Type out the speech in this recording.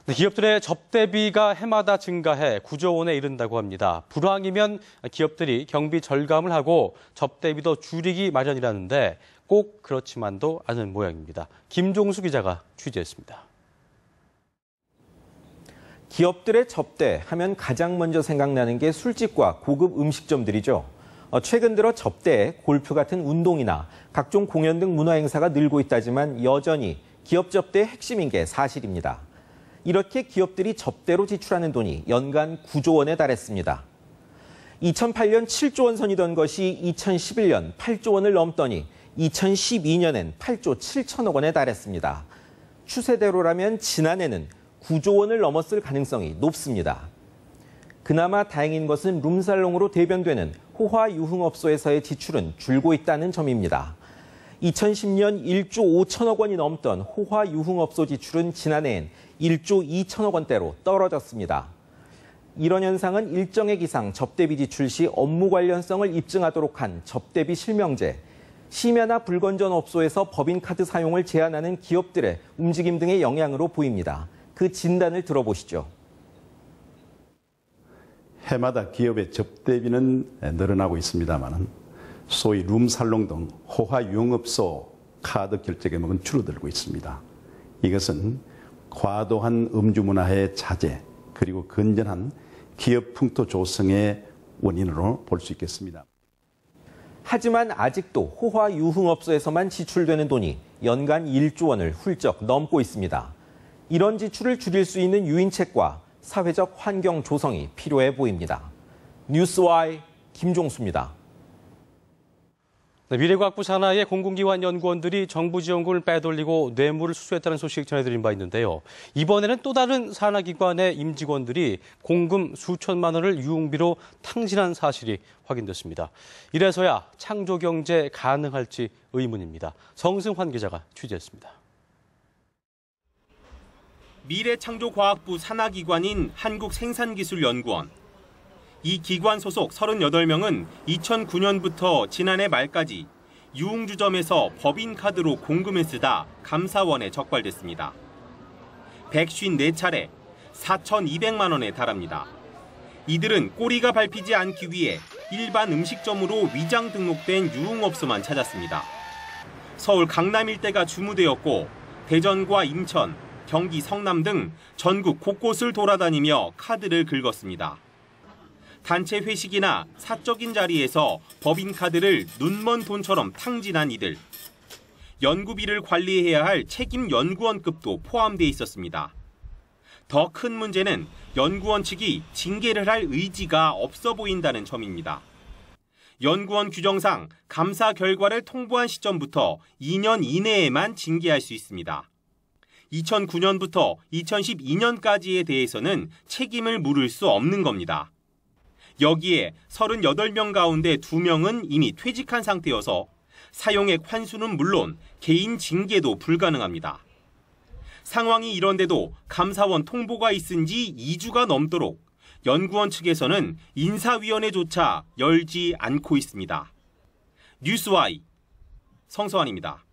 기업들의 접대비가 해마다 증가해 9조 원에 이른다고 합니다. 불황이면 기업들이 경비 절감을 하고 접대비도 줄이기 마련이라는데 꼭 그렇지만도 않은 모양입니다. 김종수 기자가 취재했습니다. 기업들의 접대하면 가장 먼저 생각나는 게 술집과 고급 음식점들이죠. 최근 들어 접대, 골프 같은 운동이나 각종 공연 등 문화 행사가 늘고 있다지만 여전히 기업 접대의 핵심인 게 사실입니다. 이렇게 기업들이 접대로 지출하는 돈이 연간 9조 원에 달했습니다. 2008년 7조 원 선이던 것이 2011년 8조 원을 넘더니 2012년엔 8조 7천억 원에 달했습니다. 추세대로라면 지난해는 9조 원을 넘었을 가능성이 높습니다. 그나마 다행인 것은 룸살롱으로 대변되는 호화 유흥업소에서의 지출은 줄고 있다는 점입니다. 2010년 1조 5천억 원이 넘던 호화 유흥업소 지출은 지난해엔 1조 2천억 원대로 떨어졌습니다. 이런 현상은 일정액 이상 접대비 지출 시 업무 관련성을 입증하도록 한 접대비 실명제, 심야나 불건전 업소에서 법인카드 사용을 제한하는 기업들의 움직임 등의 영향으로 보입니다. 그 진단을 들어보시죠. 해마다 기업의 접대비는 늘어나고 있습니다만 소위 룸살롱 등 호화 유흥업소 카드 결제 금액은 줄어들고 있습니다. 이것은 과도한 음주 문화의 자제 그리고 건전한 기업 풍토 조성의 원인으로 볼 수 있겠습니다. 하지만 아직도 호화 유흥업소에서만 지출되는 돈이 연간 1조 원을 훌쩍 넘고 있습니다. 이런 지출을 줄일 수 있는 유인책과 사회적 환경 조성이 필요해 보입니다. 뉴스와이 김종수입니다. 미래과학부 산하의 공공기관 연구원들이 정부 지원금을 빼돌리고 뇌물을 수수했다는 소식 전해드린 바 있는데요. 이번에는 또 다른 산하기관의 임직원들이 공금 수천만 원을 유흥비로 탕진한 사실이 확인됐습니다. 이래서야 창조경제 가능할지 의문입니다. 성승환 기자가 취재했습니다. 미래창조과학부 산하기관인 한국생산기술연구원. 이 기관 소속 38명은 2009년부터 지난해 말까지 유흥주점에서 법인카드로 공금을 쓰다 감사원에 적발됐습니다. 154차례 4,200만 원에 달합니다. 이들은 꼬리가 밟히지 않기 위해 일반 음식점으로 위장 등록된 유흥업소만 찾았습니다. 서울 강남 일대가 주무되었고 대전과 인천, 경기 성남 등 전국 곳곳을 돌아다니며 카드를 긁었습니다. 단체 회식이나 사적인 자리에서 법인카드를 눈먼 돈처럼 탕진한 이들. 연구비를 관리해야 할 책임 연구원급도 포함돼 있었습니다. 더 큰 문제는 연구원 측이 징계를 할 의지가 없어 보인다는 점입니다. 연구원 규정상 감사 결과를 통보한 시점부터 2년 이내에만 징계할 수 있습니다. 2009년부터 2012년까지에 대해서는 책임을 물을 수 없는 겁니다. 여기에 38명 가운데 2명은 이미 퇴직한 상태여서 사용액 환수는 물론 개인 징계도 불가능합니다. 상황이 이런데도 감사원 통보가 있은 지 2주가 넘도록 연구원 측에서는 인사위원회조차 열지 않고 있습니다. 뉴스와이 성서환입니다.